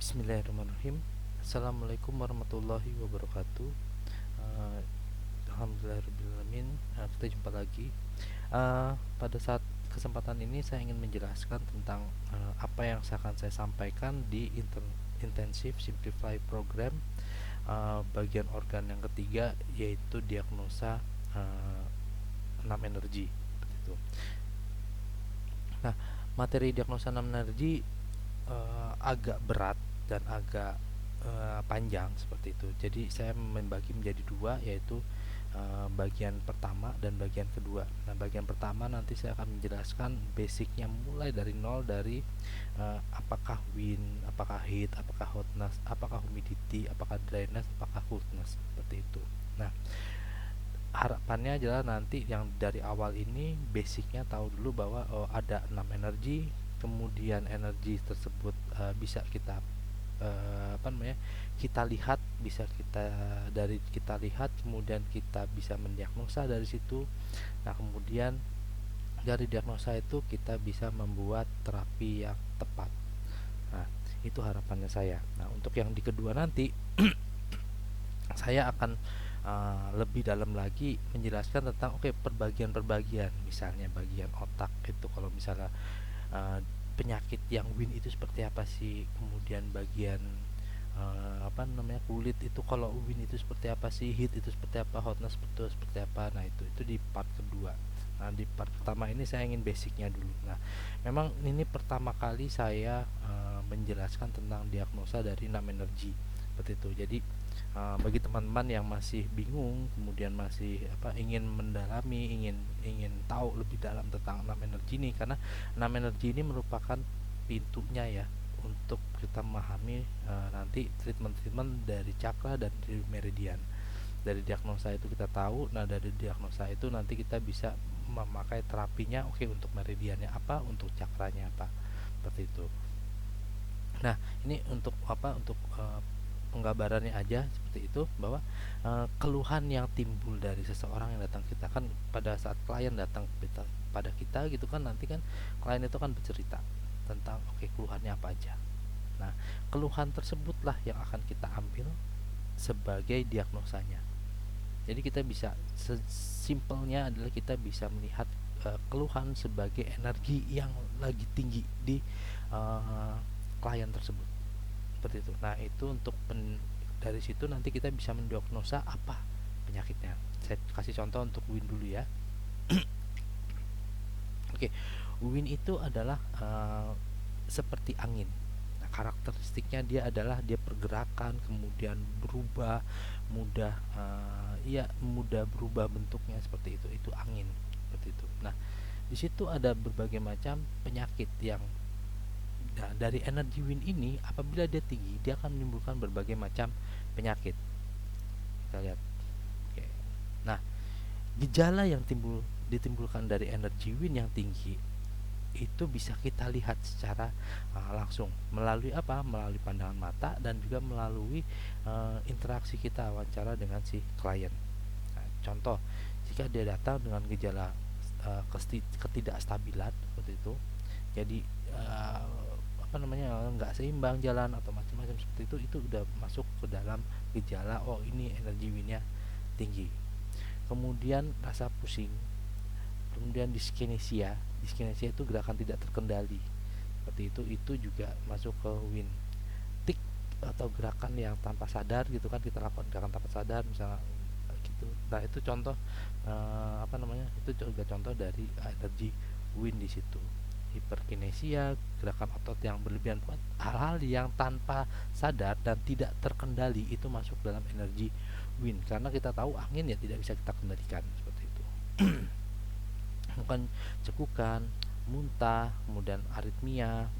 Bismillahirrahmanirrahim. Assalamualaikum warahmatullahi wabarakatuh. Uh, Alhamdulillahirrahmanirrahim. Kita jumpa lagi. Pada saat kesempatan ini saya ingin menjelaskan tentang apa yang akan saya sampaikan di intensif simplify program bagian organ yang ketiga, yaitu diagnosa uh, 6 energi. Seperti itu. Nah, materi diagnosa 6 energi agak berat dan agak panjang seperti itu. Jadi saya membagi menjadi dua, yaitu bagian pertama dan bagian kedua. Nah, bagian pertama nanti saya akan menjelaskan basicnya mulai dari nol, dari apakah wind, apakah heat, apakah hotness, apakah humidity, apakah dryness, apakah coolness, seperti itu. Nah, harapannya adalah nanti yang dari awal ini basicnya tahu dulu bahwa ada 6 energi, kemudian energi tersebut bisa kita apa namanya, kita lihat, bisa kita lihat, kemudian kita bisa mendiagnosa dari situ. Nah, kemudian dari diagnosa itu kita bisa membuat terapi yang tepat. Nah, itu harapannya saya. Nah, untuk yang di kedua nanti saya akan lebih dalam lagi menjelaskan tentang perbagian-perbagian, misalnya bagian otak itu, kalau misalnya uh, penyakit yang WIN itu seperti apa sih, kemudian bagian apa namanya, kulit itu kalau WIN itu seperti apa sih, heat itu seperti apa, hotness itu seperti apa. Nah, itu di part kedua. Nah, di part pertama ini saya ingin basicnya dulu. Nah, memang ini pertama kali saya menjelaskan tentang diagnosa dari 6 energi seperti itu. Jadi bagi teman-teman yang masih bingung, kemudian masih ingin mendalami, ingin tahu lebih dalam tentang 6 energi ini, karena 6 energi ini merupakan pintunya ya untuk kita memahami nanti treatment-treatment dari cakra dan dari meridian. Dari diagnosa itu kita tahu, nah dari diagnosa itu nanti kita bisa memakai terapinya. Oke, untuk meridiannya apa, untuk cakranya apa, seperti itu. Nah, ini untuk untuk penggambarannya aja seperti itu, bahwa keluhan yang timbul dari seseorang yang datang kita, kan pada saat klien datang pada kita gitu kan, nanti kan klien itu kan bercerita tentang keluhannya apa aja. Nah, keluhan tersebutlah yang akan kita ambil sebagai diagnosanya. Jadi kita bisa, sesimpelnya adalah kita bisa melihat keluhan sebagai energi yang lagi tinggi di uh, klien tersebut, seperti itu. Nah, itu untuk dari situ nanti kita bisa mendiagnosa apa penyakitnya. Saya kasih contoh untuk WIN dulu ya. Oke, WIN itu adalah seperti angin. Nah, karakteristiknya dia adalah dia pergerakan, kemudian berubah mudah, mudah berubah bentuknya seperti itu. Itu angin, seperti itu. Nah, di situ ada berbagai macam penyakit yang, nah, dari energi wind ini apabila dia tinggi, dia akan menimbulkan berbagai macam penyakit. Kita lihat. Oke. Nah, gejala yang ditimbulkan dari energi wind yang tinggi itu bisa kita lihat secara langsung melalui apa? Melalui pandangan mata dan juga melalui interaksi kita wawancara dengan si klien. Nah, contoh, jika dia datang dengan gejala ketidakstabilan seperti itu, jadi apa namanya, nggak seimbang jalan atau macam-macam seperti itu udah masuk ke dalam gejala, oh ini energi winnya tinggi. Kemudian rasa pusing, kemudian diskinesia itu gerakan tidak terkendali seperti itu juga masuk ke win. Tik atau gerakan yang tanpa sadar gitu kan, kita lakukan gerakan tanpa sadar misalnya gitu. Nah, itu contoh apa namanya, itu juga contoh dari energi win di situ. Hiperkinesia, gerakan otot yang berlebihan kuat, hal-hal yang tanpa sadar dan tidak terkendali itu masuk dalam energi wind, karena kita tahu angin ya tidak bisa kita kendalikan seperti itu. Bukan cekukan, muntah, kemudian aritmia.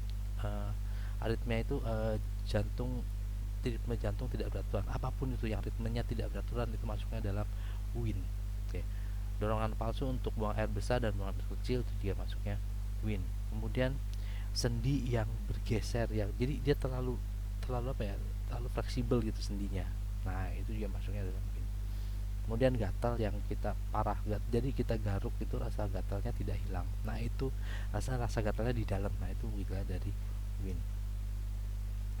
Aritmia itu jantung, ritme jantung tidak beraturan, apapun itu yang ritmenya tidak beraturan itu masuknya dalam wind. Oke. Dorongan palsu untuk buang air besar dan buang air kecil itu juga masuknya wind. Kemudian sendi yang bergeser, yang jadi dia terlalu terlalu apa ya, terlalu fleksibel gitu sendinya. Nah, itu juga masuknya dalam wind. Kemudian gatal yang kita parah, jadi kita garuk itu rasa gatalnya tidak hilang. Nah, itu rasa gatalnya di dalam. Nah, itu gejala dari wind.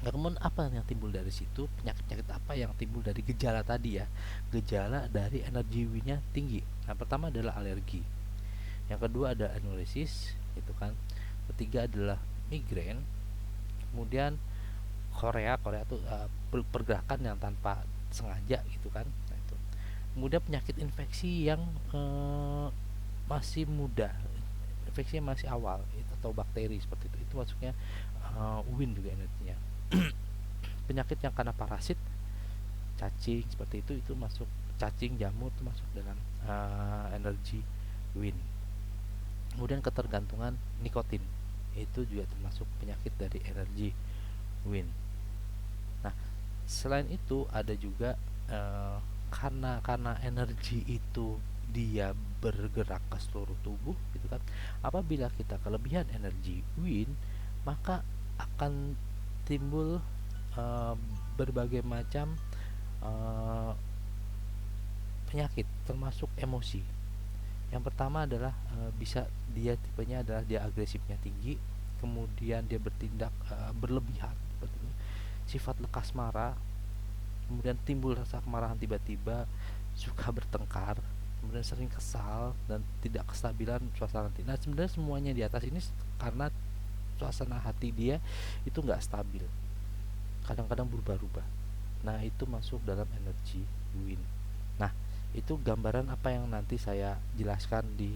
Kemudian apa yang timbul dari situ, penyakit-penyakit apa yang timbul dari gejala tadi ya, gejala dari energi W-nya tinggi. Nah, pertama adalah alergi, yang kedua ada anuresis gitu kan, ketiga adalah migrain, kemudian Korea Korea tuh pergerakan yang tanpa sengaja gitu kan. Nah, itu kemudian penyakit infeksi yang masih muda, infeksinya masih awal itu, atau bakteri seperti itu masuknya win juga energinya. Penyakit yang karena parasit, cacing seperti itu masuk, cacing jamur itu masuk dalam energi win. Kemudian ketergantungan nikotin itu juga termasuk penyakit dari energi win. Nah, selain itu ada juga karena energi itu dia bergerak ke seluruh tubuh gitu kan. Apabila kita kelebihan energi win, maka akan timbul uh, berbagai macam uh, penyakit termasuk emosi. Yang pertama adalah bisa dia tipenya adalah dia agresifnya tinggi, kemudian dia bertindak berlebihan seperti itu. Sifat lekas marah, kemudian timbul rasa kemarahan tiba-tiba, suka bertengkar, kemudian sering kesal dan tidak kestabilan suasana hati. Nah, sebenarnya semuanya di atas ini karena suasana hati dia itu nggak stabil, kadang-kadang berubah-ubah. Nah, itu masuk dalam energi win. Nah, itu gambaran apa yang nanti saya jelaskan di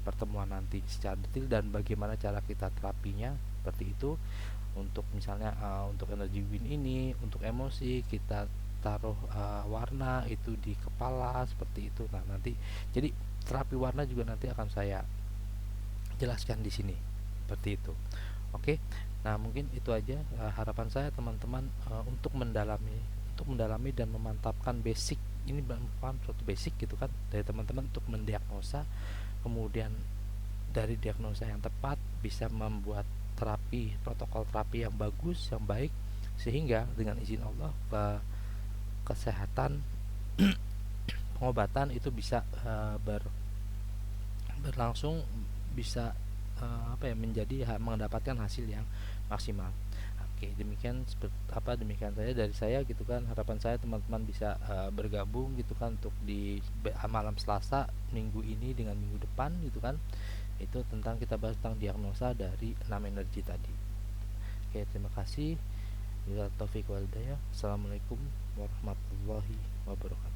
pertemuan nanti secara detail dan bagaimana cara kita terapinya seperti itu. Untuk misalnya untuk energi win ini, untuk emosi kita taruh warna itu di kepala seperti itu. Nah, nanti jadi terapi warna juga nanti akan saya jelaskan di sini seperti itu. Oke. Nah, mungkin itu aja harapan saya teman-teman untuk mendalami dan memantapkan basic ini, merupakan suatu basic gitu kan dari teman-teman untuk mendiagnosa, kemudian dari diagnosa yang tepat bisa membuat protokol terapi yang bagus, yang baik, sehingga dengan izin Allah kesehatan pengobatan itu bisa berlangsung, bisa menjadi mendapatkan hasil yang maksimal. Oke, demikian saya dari saya gitu kan. Harapan saya teman-teman bisa bergabung gitu kan untuk di malam Selasa minggu ini dengan minggu depan gitu kan. Itu tentang kita bahas tentang diagnosa dari 6 energi tadi. Oke, terima kasih. Bila taufik wal hidayah. Assalamualaikum warahmatullahi wabarakatuh.